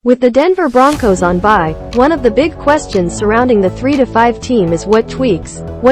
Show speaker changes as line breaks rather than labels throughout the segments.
With the Denver Broncos on bye, one of the big questions surrounding the 3-5 team is what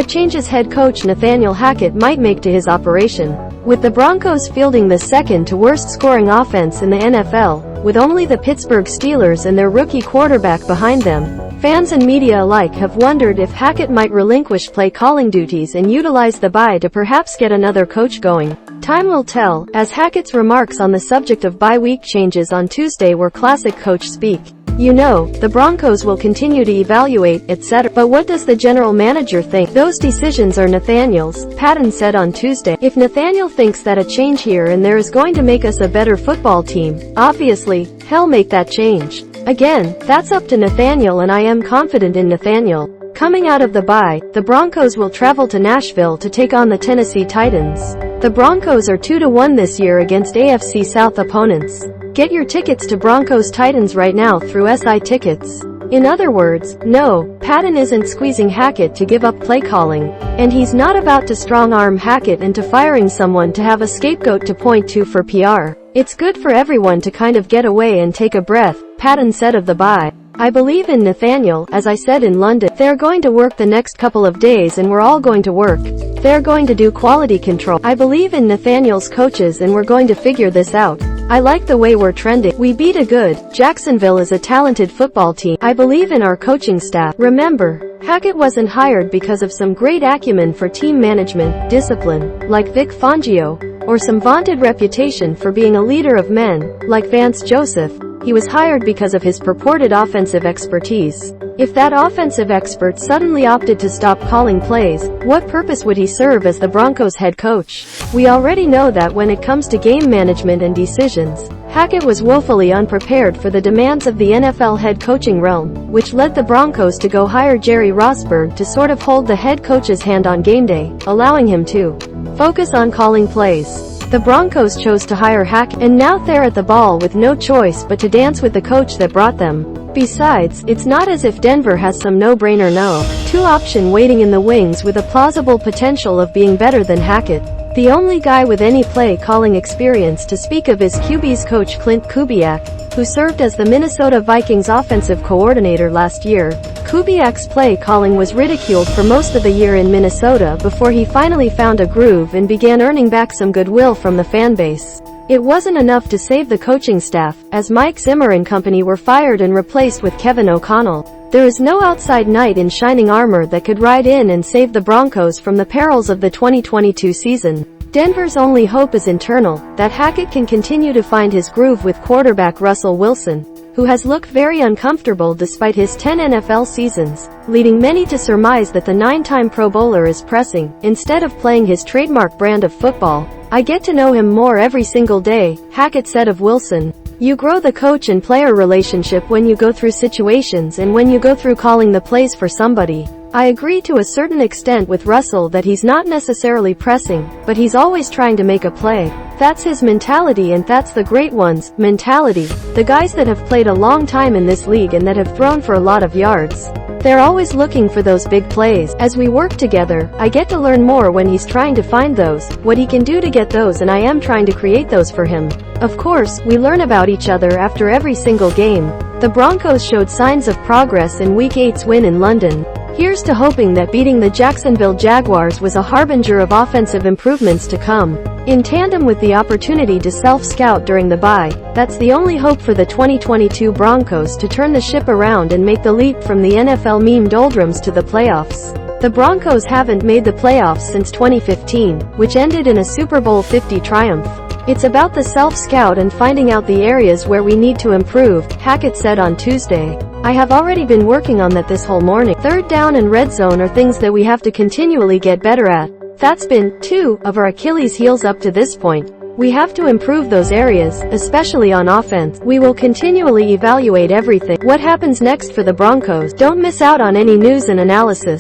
changes head coach Nathaniel Hackett might make to his operation. With the Broncos fielding the second to worst scoring offense in the NFL, with only the Pittsburgh Steelers and their rookie quarterback behind them, fans and media alike have wondered if Hackett might relinquish play calling duties and utilize the bye to perhaps get another coach going. Time will tell, as Hackett's remarks on the subject of bye week changes on Tuesday were classic coach speak. You know, the Broncos will continue to evaluate, etc. But what does the general manager think? Those decisions are Nathaniel's, Paton said on Tuesday. If Nathaniel thinks that a change here and there is going to make us a better football team, obviously, he'll make that change. Again, that's up to Nathaniel, and I am confident in Nathaniel. Coming out of the bye, the Broncos will travel to Nashville to take on the Tennessee Titans. The Broncos are 2-1 this year against AFC South opponents. Get your tickets to Broncos-Titans right now through SI Tickets. In other words, no, Paton isn't squeezing Hackett to give up play calling, and he's not about to strong-arm Hackett into firing someone to have a scapegoat to point to for PR. It's good for everyone to kind of get away and take a breath, Paton said of the bye. I believe in Nathaniel, as I said in London. They're going to work the next couple of days and we're all going to work. They're going to do quality control. I believe in Nathaniel's coaches and we're going to figure this out. I like the way we're trending. We beat a good, Jacksonville is a talented football team. I believe in our coaching staff. Remember, Hackett wasn't hired because of some great acumen for team management, discipline, like Vic Fangio, or some vaunted reputation for being a leader of men, like Vance Joseph. He was hired because of his purported offensive expertise. If that offensive expert suddenly opted to stop calling plays, what purpose would he serve as the Broncos head coach? We already know that when it comes to game management and decisions, Hackett was woefully unprepared for the demands of the NFL head coaching realm, which led the Broncos to go hire Jerry Rosburg to sort of hold the head coach's hand on game day, allowing him to focus on calling plays. The Broncos chose to hire Hackett, and now they're at the ball with no choice but to dance with the coach that brought them. Besides, it's not as if Denver has some no-brainer no-2 option waiting in the wings with a plausible potential of being better than Hackett. The only guy with any play-calling experience to speak of is QB's coach Klint Kubiak, who served as the Minnesota Vikings offensive coordinator last year. Kubiak's play-calling was ridiculed for most of the year in Minnesota before he finally found a groove and began earning back some goodwill from the fanbase. It wasn't enough to save the coaching staff, as Mike Zimmer and company were fired and replaced with Kevin O'Connell. There is no outside knight in shining armor that could ride in and save the Broncos from the perils of the 2022 season. Denver's only hope is internal, that Hackett can continue to find his groove with quarterback Russell Wilson, who has looked very uncomfortable despite his 10 NFL seasons, leading many to surmise that the 9-time Pro Bowler is pressing, instead of playing his trademark brand of football. I get to know him more every single day, Hackett said of Wilson. You grow the coach and player relationship when you go through situations and when you go through calling the plays for somebody. I agree to a certain extent with Russell that he's not necessarily pressing, but he's always trying to make a play. That's his mentality, and that's the great ones' mentality. The guys that have played a long time in this league and that have thrown for a lot of yards. They're always looking for those big plays. As we work together, I get to learn more when he's trying to find those, what he can do to get those, and I am trying to create those for him. Of course, we learn about each other after every single game. The Broncos showed signs of progress in Week 8's win in London. Here's to hoping that beating the Jacksonville Jaguars was a harbinger of offensive improvements to come. In tandem with the opportunity to self-scout during the bye, that's the only hope for the 2022 Broncos to turn the ship around and make the leap from the NFL meme doldrums to the playoffs. The Broncos haven't made the playoffs since 2015, which ended in a Super Bowl 50 triumph. It's about the self-scout and finding out the areas where we need to improve, Hackett said on Tuesday. I have already been working on that this whole morning. Third down and red zone are things that we have to continually get better at. That's been 2 of our Achilles heels up to this point. We have to improve those areas, especially on offense. We will continually evaluate everything. What happens next for the Broncos? Don't miss out on any news and analysis.